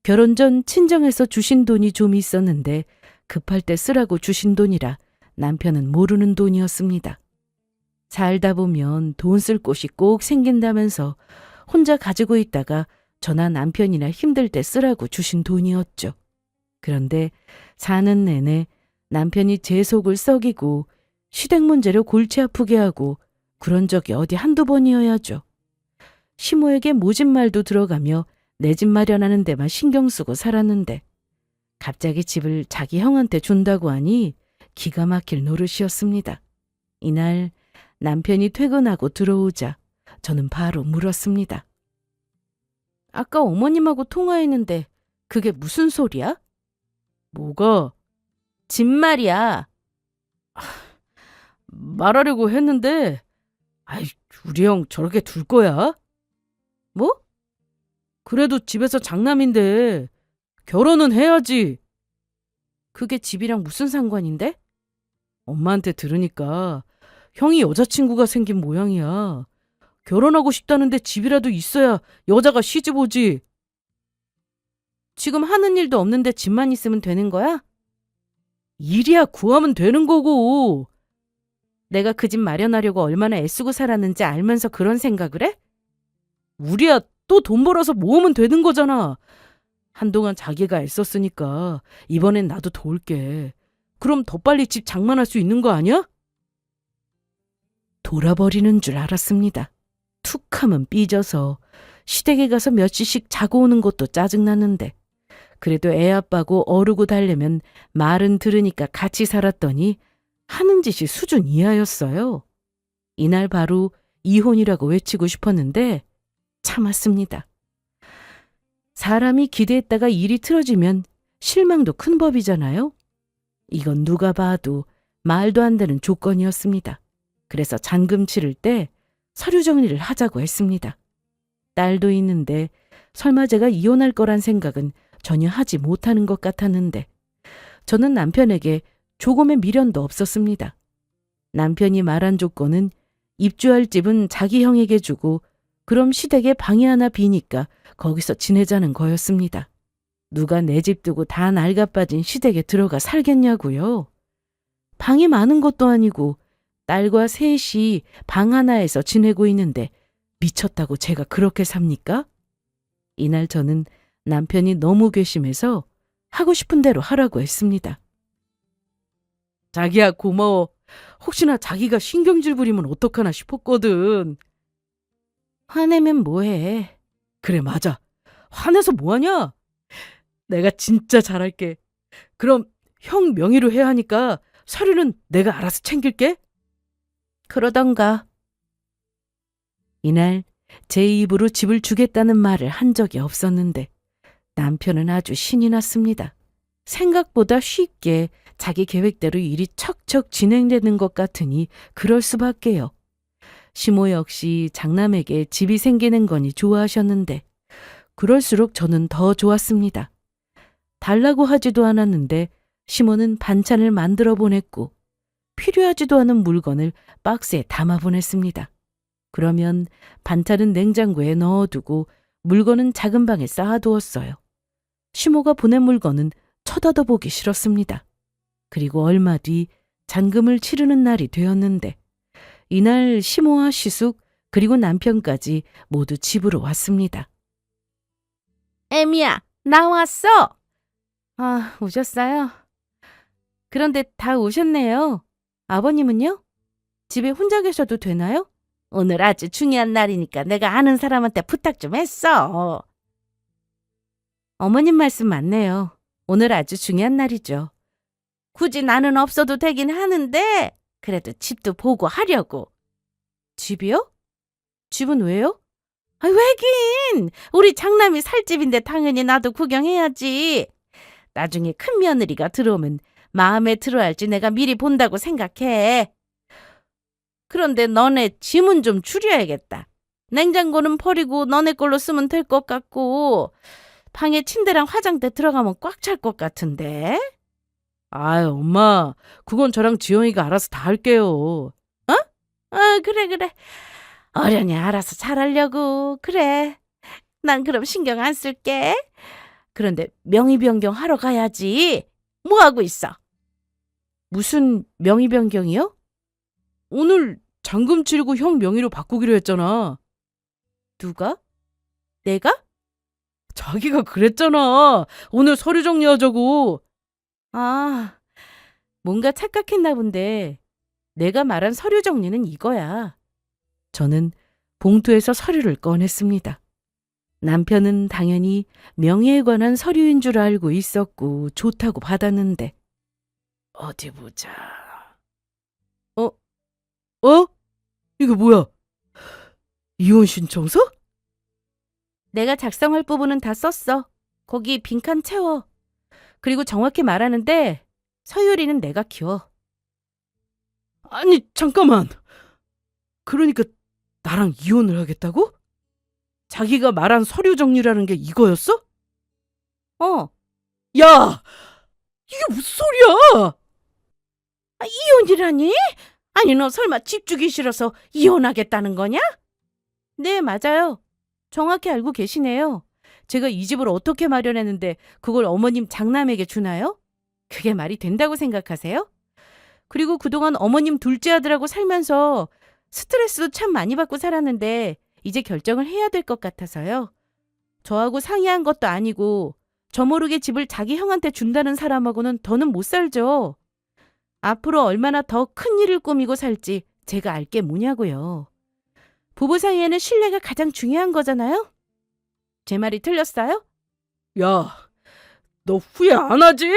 결혼 전 친정에서 주신 돈이 좀 있었는데 급할 때 쓰라고 주신 돈이라 남편은 모르는 돈이었습니다. 살다 보면 돈 쓸 곳이 꼭 생긴다면서 혼자 가지고 있다가 저나 남편이나 힘들 때 쓰라고 주신 돈이었죠. 그런데 사는 내내 남편이 제 속을 썩이고 시댁 문제로 골치 아프게 하고 그런 적이 어디 한두 번이어야죠. 시모에게 모진 말도 들어가며 내 집 마련하는 데만 신경 쓰고 살았는데 갑자기 집을 자기 형한테 준다고 하니 기가 막힐 노릇이었습니다. 이날 남편이 퇴근하고 들어오자 저는 바로 물었습니다. 아까 어머님하고 통화했는데 그게 무슨 소리야? 뭐가? 집 말이야. 말하려고 했는데 아이, 우리 형 저렇게 둘 거야? 뭐? 그래도 집에서 장남인데 결혼은 해야지. 그게 집이랑 무슨 상관인데? 엄마한테 들으니까 형이 여자친구가 생긴 모양이야. 결혼하고 싶다는데 집이라도 있어야 여자가 시집 오지. 지금 하는 일도 없는데 집만 있으면 되는 거야? 일이야 구하면 되는 거고. 내가 그 집 마련하려고 얼마나 애쓰고 살았는지 알면서 그런 생각을 해? 우리야 또 돈 벌어서 모으면 되는 거잖아. 한동안 자기가 애썼으니까 이번엔 나도 도울게. 그럼 더 빨리 집 장만할 수 있는 거 아니야? 돌아버리는 줄 알았습니다. 툭 하면 삐져서 시댁에 가서 며칠씩 자고 오는 것도 짜증나는데 그래도 애 아빠고 어르고 달래면 말은 들으니까 같이 살았더니 하는 짓이 수준 이하였어요. 이날 바로 이혼이라고 외치고 싶었는데 참았습니다. 사람이 기대했다가 일이 틀어지면 실망도 큰 법이잖아요. 이건 누가 봐도 말도 안 되는 조건이었습니다. 그래서 잔금 치를 때 서류 정리를 하자고 했습니다. 딸도 있는데 설마 제가 이혼할 거란 생각은 전혀 하지 못하는 것 같았는데 저는 남편에게 조금의 미련도 없었습니다. 남편이 말한 조건은 입주할 집은 자기 형에게 주고 그럼 시댁에 방이 하나 비니까 거기서 지내자는 거였습니다. 누가 내 집 두고 다 낡아빠진 시댁에 들어가 살겠냐고요. 방이 많은 것도 아니고 딸과 셋이 방 하나에서 지내고 있는데 미쳤다고 제가 그렇게 삽니까? 이날 저는 남편이 너무 괘씸해서 하고 싶은 대로 하라고 했습니다. 자기야 고마워. 혹시나 자기가 신경질 부리면 어떡하나 싶었거든. 화내면 뭐해? 그래 맞아. 화내서 뭐하냐? 내가 진짜 잘할게. 그럼 형 명의로 해야 하니까 서류는 내가 알아서 챙길게. 그러던가. 이날 제 입으로 집을 주겠다는 말을 한 적이 없었는데 남편은 아주 신이 났습니다. 생각보다 쉽게 자기 계획대로 일이 척척 진행되는 것 같으니 그럴 수밖에요. 시모 역시 장남에게 집이 생기는 거니 좋아하셨는데 그럴수록 저는 더 좋았습니다. 달라고 하지도 않았는데 시모는 반찬을 만들어 보냈고 필요하지도 않은 물건을 박스에 담아 보냈습니다. 그러면 반찬은 냉장고에 넣어두고 물건은 작은 방에 쌓아두었어요. 시모가 보낸 물건은 쳐다도 보기 싫었습니다. 그리고 얼마 뒤 잔금을 치르는 날이 되었는데 이날 시모와 시숙 그리고 남편까지 모두 집으로 왔습니다. 애미야, 나왔어. 아, 오셨어요? 그런데 다 오셨네요. 아버님은요? 집에 혼자 계셔도 되나요? 오늘 아주 중요한 날이니까 내가 아는 사람한테 부탁 좀 했어. 어머님 말씀 맞네요. 오늘 아주 중요한 날이죠. 굳이 나는 없어도 되긴 하는데 그래도 집도 보고 하려고. 집이요? 집은 왜요? 아, 왜긴! 우리 장남이 살 집인데 당연히 나도 구경해야지. 나중에 큰 며느리가 들어오면 마음에 들어할지 내가 미리 본다고 생각해. 그런데 너네 짐은 좀 줄여야겠다. 냉장고는 버리고 너네 걸로 쓰면 될 것 같고 방에 침대랑 화장대 들어가면 꽉 찰 것 같은데. 아유, 엄마. 그건 저랑 지영이가 알아서 다 할게요. 그래. 어련히 알아서 잘하려고. 그래. 난 그럼 신경 안 쓸게. 그런데 명의 변경 하러 가야지. 뭐 하고 있어? 무슨 명의 변경이요? 오늘 잔금 치르고 형 명의로 바꾸기로 했잖아. 누가? 내가? 자기가 그랬잖아. 오늘 서류 정리하자고. 아, 뭔가 착각했나 본데. 내가 말한 서류 정리는 이거야. 저는 봉투에서 서류를 꺼냈습니다. 남편은 당연히 명예에 관한 서류인 줄 알고 있었고 좋다고 받았는데. 어디 보자. 이거 뭐야? 이혼 신청서? 내가 작성할 부분은 다 썼어. 거기 빈칸 채워. 그리고 정확히 말하는데 서유리는 내가 키워. 아니, 잠깐만. 그러니까 나랑 이혼을 하겠다고? 자기가 말한 서류 정리라는 게 이거였어? 어, 야! 이게 무슨 소리야? 이혼이라니? 아니, 너 설마 집 주기 싫어서 이혼하겠다는 거냐? 네, 맞아요. 정확히 알고 계시네요. 제가 이 집을 어떻게 마련했는데 그걸 어머님 장남에게 주나요? 그게 말이 된다고 생각하세요? 그리고 그동안 어머님 둘째 아들하고 살면서 스트레스도 참 많이 받고 살았는데 이제 결정을 해야 될 것 같아서요. 저하고 상의한 것도 아니고 저 모르게 집을 자기 형한테 준다는 사람하고는 더는 못 살죠. 앞으로 얼마나 더 큰 일을 꾸미고 살지 제가 알 게 뭐냐고요. 부부 사이에는 신뢰가 가장 중요한 거잖아요? 제 말이 틀렸어요? 야, 너 후회 안 하지?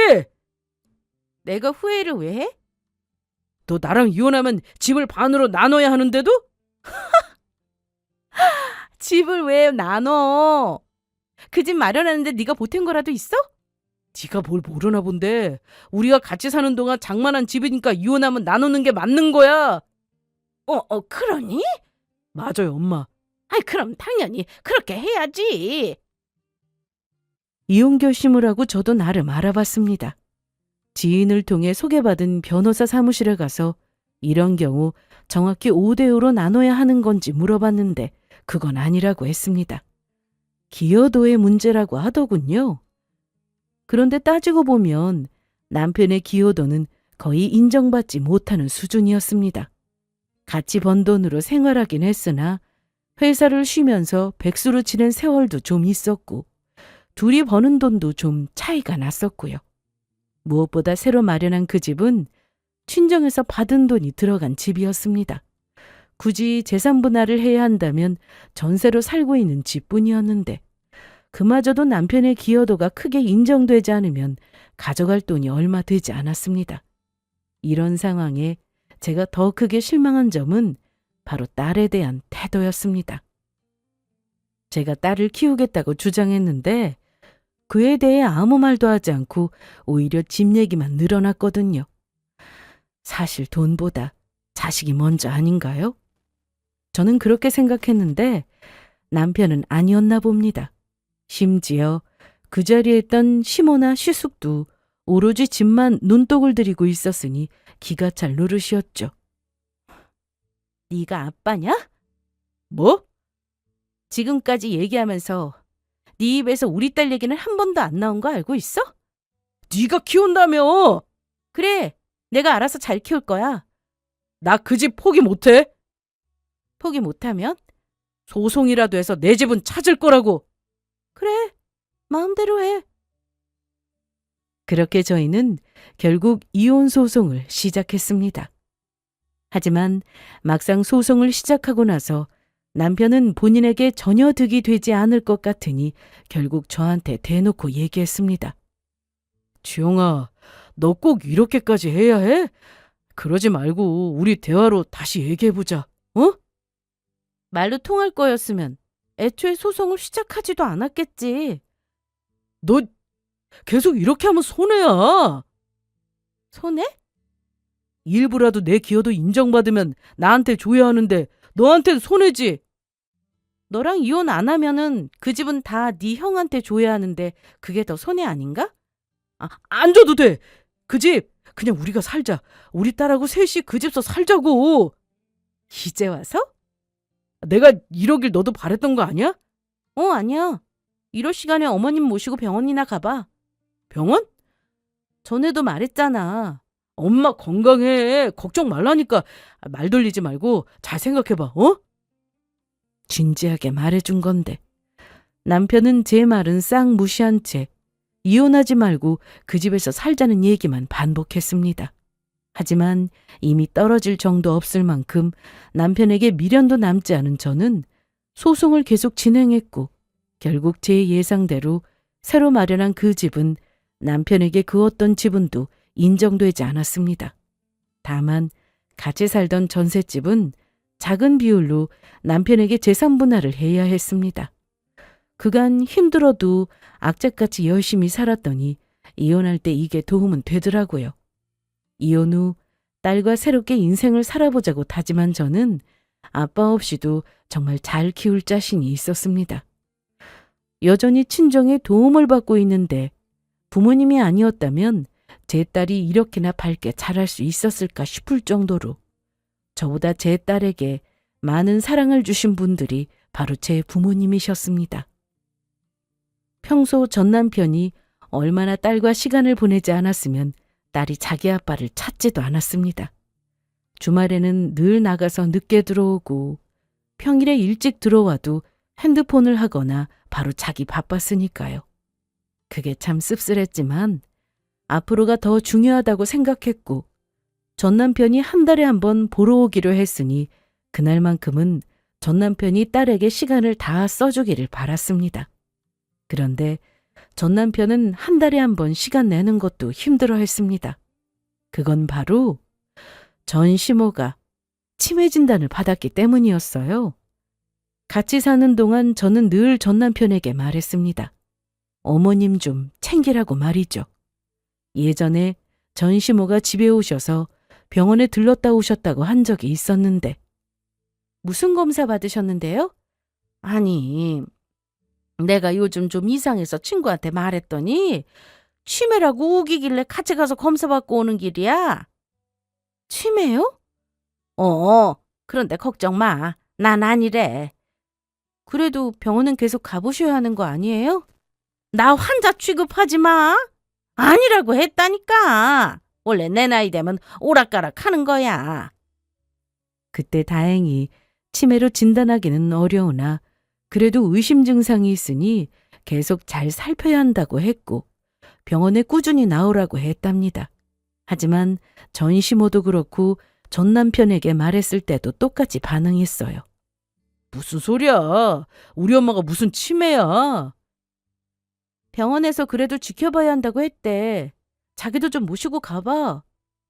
내가 후회를 왜 해? 너 나랑 이혼하면 집을 반으로 나눠야 하는데도? 집을 왜 나눠? 그 집 마련하는데 네가 보탠 거라도 있어? 네가 뭘 모르나 본데 우리가 같이 사는 동안 장만한 집이니까 이혼하면 나누는 게 맞는 거야. 그러니? 맞아요, 엄마. 아이, 그럼 당연히 그렇게 해야지. 이혼 결심을 하고 저도 나름 알아봤습니다. 지인을 통해 소개받은 변호사 사무실에 가서 이런 경우 정확히 5대5로 나눠야 하는 건지 물어봤는데 그건 아니라고 했습니다. 기여도의 문제라고 하더군요. 그런데 따지고 보면 남편의 기여도는 거의 인정받지 못하는 수준이었습니다. 같이 번 돈으로 생활하긴 했으나 회사를 쉬면서 백수로 지낸 세월도 좀 있었고 둘이 버는 돈도 좀 차이가 났었고요. 무엇보다 새로 마련한 그 집은 친정에서 받은 돈이 들어간 집이었습니다. 굳이 재산 분할을 해야 한다면 전세로 살고 있는 집뿐이었는데 그마저도 남편의 기여도가 크게 인정되지 않으면 가져갈 돈이 얼마 되지 않았습니다. 이런 상황에 제가 더 크게 실망한 점은 바로 딸에 대한 태도였습니다. 제가 딸을 키우겠다고 주장했는데 그에 대해 아무 말도 하지 않고 오히려 집 얘기만 늘어났거든요. 사실 돈보다 자식이 먼저 아닌가요? 저는 그렇게 생각했는데 남편은 아니었나 봅니다. 심지어 그 자리에 있던 시모나 시숙도 오로지 집만 눈독을 들이고 있었으니 기가 찰 노릇이었죠. 네가 아빠냐? 뭐? 지금까지 얘기하면서 네 입에서 우리 딸 얘기는 한 번도 안 나온 거 알고 있어? 네가 키운다며? 그래, 내가 알아서 잘 키울 거야. 나 그 집 포기 못해. 포기 못하면? 소송이라도 해서 내 집은 찾을 거라고. 그래, 마음대로 해. 그렇게 저희는 결국 이혼 소송을 시작했습니다. 하지만 막상 소송을 시작하고 나서 남편은 본인에게 전혀 득이 되지 않을 것 같으니 결국 저한테 대놓고 얘기했습니다. 지영아, 너 꼭 이렇게까지 해야 해? 그러지 말고 우리 대화로 다시 얘기해보자. 어? 말로 통할 거였으면 애초에 소송을 시작하지도 않았겠지. 너 계속 이렇게 하면 손해야. 손해? 일부라도 내 기여도 인정받으면 나한테 줘야 하는데 너한테는 손해지. 너랑 이혼 안 하면은 그 집은 다 네 형한테 줘야 하는데 그게 더 손해 아닌가? 안 줘도 돼. 그 집 그냥 우리가 살자. 우리 딸하고 셋이 그 집서 살자고. 이제 와서? 내가 이러길 너도 바랬던 거 아니야? 아니야. 이럴 시간에 어머님 모시고 병원이나 가봐. 병원? 전에도 말했잖아. 엄마 건강해. 걱정 말라니까. 말 돌리지 말고 잘 생각해봐. 어? 진지하게 말해준 건데 남편은 제 말은 싹 무시한 채 이혼하지 말고 그 집에서 살자는 얘기만 반복했습니다. 하지만 이미 떨어질 정도 없을 만큼 남편에게 미련도 남지 않은 저는 소송을 계속 진행했고 결국 제 예상대로 새로 마련한 그 집은 남편에게 그 어떤 지분도 인정되지 않았습니다. 다만 같이 살던 전셋집은 작은 비율로 남편에게 재산 분할을 해야 했습니다. 그간 힘들어도 악착같이 열심히 살았더니 이혼할 때 이게 도움은 되더라고요. 이혼 후 딸과 새롭게 인생을 살아보자고 다짐한 저는 아빠 없이도 정말 잘 키울 자신이 있었습니다. 여전히 친정의 도움을 받고 있는데 부모님이 아니었다면 제 딸이 이렇게나 밝게 자랄 수 있었을까 싶을 정도로 저보다 제 딸에게 많은 사랑을 주신 분들이 바로 제 부모님이셨습니다. 평소 전 남편이 얼마나 딸과 시간을 보내지 않았으면 딸이 자기 아빠를 찾지도 않았습니다. 주말에는 늘 나가서 늦게 들어오고 평일에 일찍 들어와도 핸드폰을 하거나 바로 자기 바빴으니까요. 그게 참 씁쓸했지만 앞으로가 더 중요하다고 생각했고 전 남편이 한 달에 한 번 보러 오기로 했으니 그날만큼은 전 남편이 딸에게 시간을 다 써주기를 바랐습니다. 그런데 전 남편은 한 달에 한 번 시간 내는 것도 힘들어 했습니다. 그건 바로 전 시모가 치매 진단을 받았기 때문이었어요. 같이 사는 동안 저는 늘 전 남편에게 말했습니다. 어머님 좀 챙기라고 말이죠. 예전에 전 시모가 집에 오셔서 병원에 들렀다 오셨다고 한 적이 있었는데 무슨 검사 받으셨는데요? 아니, 내가 요즘 좀 이상해서 친구한테 말했더니 치매라고 우기길래 같이 가서 검사 받고 오는 길이야. 치매요? 그런데 걱정 마. 난 아니래. 그래도 병원은 계속 가보셔야 하는 거 아니에요? 나 환자 취급하지 마. 아니라고 했다니까. 원래 내 나이 되면 오락가락 하는 거야. 그때 다행히 치매로 진단하기는 어려우나 그래도 의심 증상이 있으니 계속 잘 살펴야 한다고 했고 병원에 꾸준히 나오라고 했답니다. 하지만 전 시모도 그렇고 전 남편에게 말했을 때도 똑같이 반응했어요. 무슨 소리야? 우리 엄마가 무슨 치매야? 병원에서 그래도 지켜봐야 한다고 했대. 자기도 좀 모시고 가봐.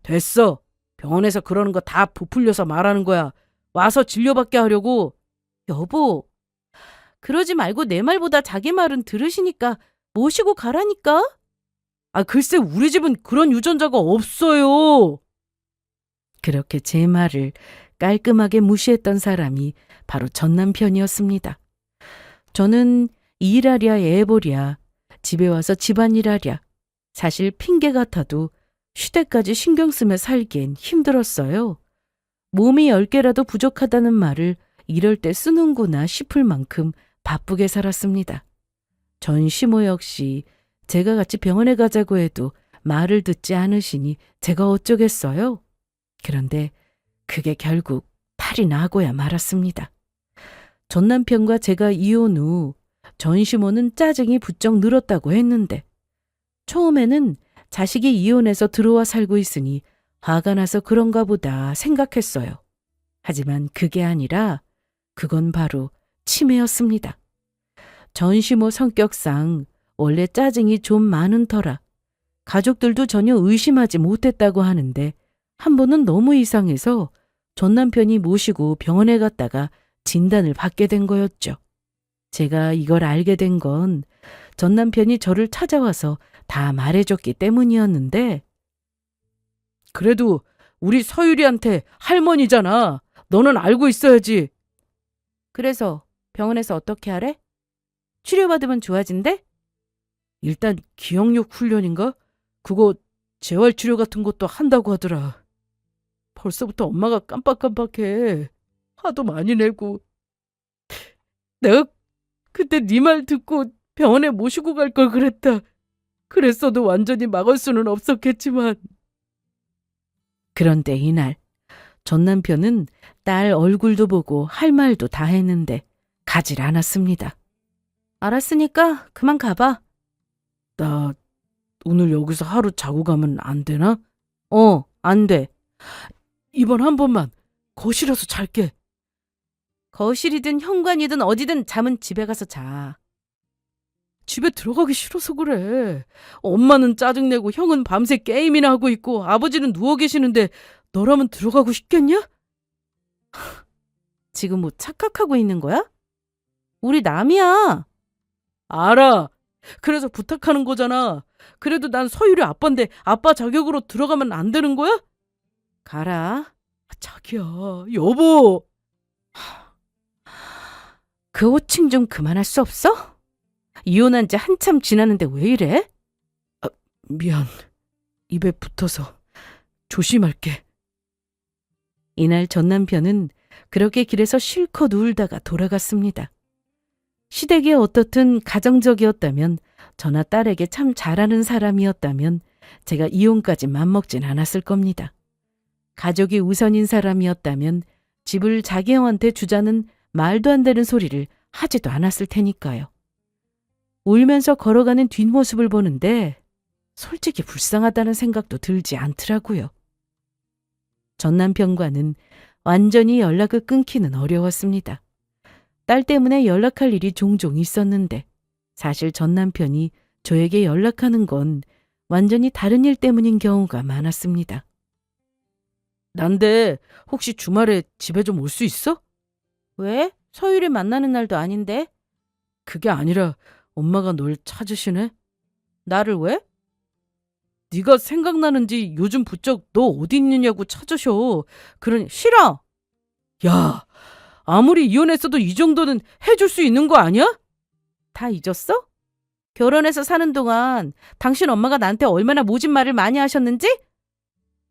됐어. 병원에서 그러는 거 다 부풀려서 말하는 거야. 와서 진료받게 하려고. 여보, 그러지 말고 내 말보다 자기 말은 들으시니까 모시고 가라니까? 글쎄 우리 집은 그런 유전자가 없어요. 그렇게 제 말을 깔끔하게 무시했던 사람이 바로 전 남편이었습니다. 저는 일하랴 애보랴 집에 와서 집안일하랴 사실 핑계 같아도 시댁까지 신경 쓰며 살기엔 힘들었어요. 몸이 10개라도 부족하다는 말을 이럴 때 쓰는구나 싶을 만큼 바쁘게 살았습니다. 전 시모 역시 제가 같이 병원에 가자고 해도 말을 듣지 않으시니 제가 어쩌겠어요. 그런데 그게 결국 탈이 나고야 말았습니다. 전 남편과 제가 이혼 후 전 시모는 짜증이 부쩍 늘었다고 했는데 처음에는 자식이 이혼해서 들어와 살고 있으니 화가 나서 그런가 보다 생각했어요. 하지만 그게 아니라 그건 바로 치매였습니다. 전시모 성격상 원래 짜증이 좀 많은 터라 가족들도 전혀 의심하지 못했다고 하는데 한 번은 너무 이상해서 전 남편이 모시고 병원에 갔다가 진단을 받게 된 거였죠. 제가 이걸 알게 된 건 전 남편이 저를 찾아와서 다 말해줬기 때문이었는데 그래도 우리 서유리한테 할머니잖아. 너는 알고 있어야지. 그래서 병원에서 어떻게 하래? 치료받으면 좋아진대? 일단 기억력 훈련인가? 그거 재활치료 같은 것도 한다고 하더라. 벌써부터 엄마가 깜빡깜빡해. 화도 많이 내고. 내가 그때 네 말 듣고 병원에 모시고 갈 걸 그랬다. 그랬어도 완전히 막을 수는 없었겠지만. 그런데 이날 전 남편은 딸 얼굴도 보고 할 말도 다 했는데 가질 않았습니다. 알았으니까 그만 가봐. 나 오늘 여기서 하루 자고 가면 안 되나? 안 돼. 이번 한 번만 거실에서 잘게. 거실이든 현관이든 어디든 잠은 집에 가서 자. 집에 들어가기 싫어서 그래. 엄마는 짜증내고 형은 밤새 게임이나 하고 있고 아버지는 누워 계시는데 너라면 들어가고 싶겠냐? 지금 뭐 착각하고 있는 거야? 우리 남이야. 알아. 그래서 부탁하는 거잖아. 그래도 난 서유리 아빠인데 아빠 자격으로 들어가면 안 되는 거야? 가라. 자기야, 여보. 그 호칭 좀 그만할 수 없어? 이혼한 지 한참 지났는데 왜 이래? 미안. 입에 붙어서 조심할게. 이날 전 남편은 그렇게 길에서 실컷 울다가 돌아갔습니다. 시댁이 어떻든 가정적이었다면 저나 딸에게 참 잘하는 사람이었다면 제가 이혼까지 맘먹진 않았을 겁니다. 가족이 우선인 사람이었다면 집을 자기 형한테 주자는 말도 안 되는 소리를 하지도 않았을 테니까요. 울면서 걸어가는 뒷모습을 보는데 솔직히 불쌍하다는 생각도 들지 않더라고요. 전 남편과는 완전히 연락을 끊기는 어려웠습니다. 딸 때문에 연락할 일이 종종 있었는데 사실 전 남편이 저에게 연락하는 건 완전히 다른 일 때문인 경우가 많았습니다. 난데 혹시 주말에 집에 좀 올 수 있어? 왜? 서유리 만나는 날도 아닌데? 그게 아니라 엄마가 널 찾으시네? 나를 왜? 네가 생각나는지 요즘 부쩍 너 어디 있느냐고 찾으셔. 그러니 싫어! 야, 아무리 이혼했어도 이 정도는 해줄 수 있는 거 아니야? 다 잊었어? 결혼해서 사는 동안 당신 엄마가 나한테 얼마나 모진 말을 많이 하셨는지?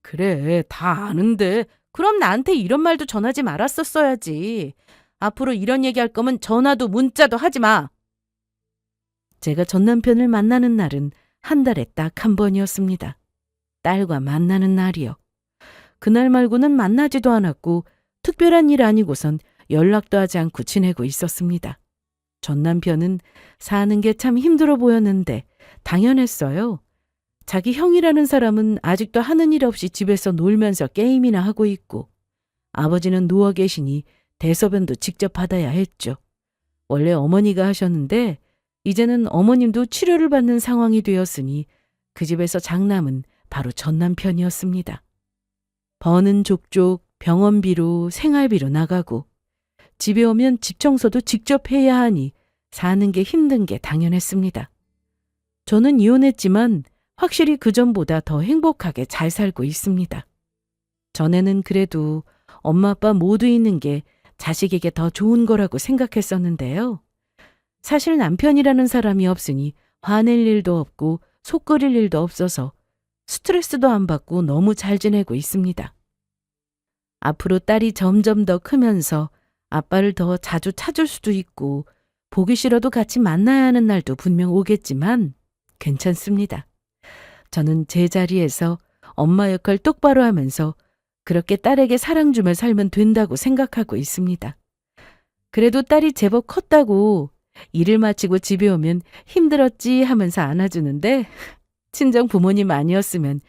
그래, 다 아는데. 그럼 나한테 이런 말도 전하지 말았었어야지. 앞으로 이런 얘기할 거면 전화도 문자도 하지 마. 제가 전 남편을 만나는 날은 한 달에 딱 한 번이었습니다. 딸과 만나는 날이요. 그날 말고는 만나지도 않았고 특별한 일 아니고선 연락도 하지 않고 지내고 있었습니다. 전 남편은 사는 게 참 힘들어 보였는데 당연했어요. 자기 형이라는 사람은 아직도 하는 일 없이 집에서 놀면서 게임이나 하고 있고 아버지는 누워 계시니 대소변도 직접 받아야 했죠. 원래 어머니가 하셨는데 이제는 어머님도 치료를 받는 상황이 되었으니 그 집에서 장남은 바로 전 남편이었습니다. 버는 족족 병원비로 생활비로 나가고 집에 오면 집 청소도 직접 해야 하니 사는 게 힘든 게 당연했습니다. 저는 이혼했지만 확실히 그전보다 더 행복하게 잘 살고 있습니다. 전에는 그래도 엄마 아빠 모두 있는 게 자식에게 더 좋은 거라고 생각했었는데요. 사실 남편이라는 사람이 없으니 화낼 일도 없고 속 끓일 일도 없어서 스트레스도 안 받고 너무 잘 지내고 있습니다. 앞으로 딸이 점점 더 크면서 아빠를 더 자주 찾을 수도 있고 보기 싫어도 같이 만나야 하는 날도 분명 오겠지만 괜찮습니다. 저는 제 자리에서 엄마 역할 똑바로 하면서 그렇게 딸에게 사랑 주며 살면 된다고 생각하고 있습니다. 그래도 딸이 제법 컸다고 일을 마치고 집에 오면 힘들었지 하면서 안아주는데 친정 부모님 아니었으면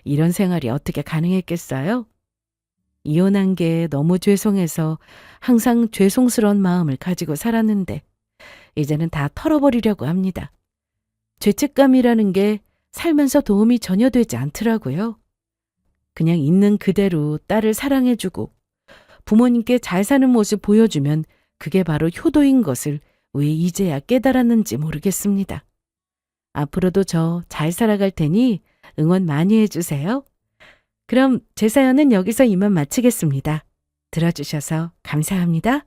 이런 생활이 어떻게 가능했겠어요? 이혼한 게 너무 죄송해서 항상 죄송스러운 마음을 가지고 살았는데 이제는 다 털어버리려고 합니다. 죄책감이라는 게 살면서 도움이 전혀 되지 않더라고요. 그냥 있는 그대로 딸을 사랑해주고 부모님께 잘 사는 모습 보여주면 그게 바로 효도인 것을 왜 이제야 깨달았는지 모르겠습니다. 앞으로도 저 잘 살아갈 테니 응원 많이 해주세요. 그럼 제 사연은 여기서 이만 마치겠습니다. 들어주셔서 감사합니다.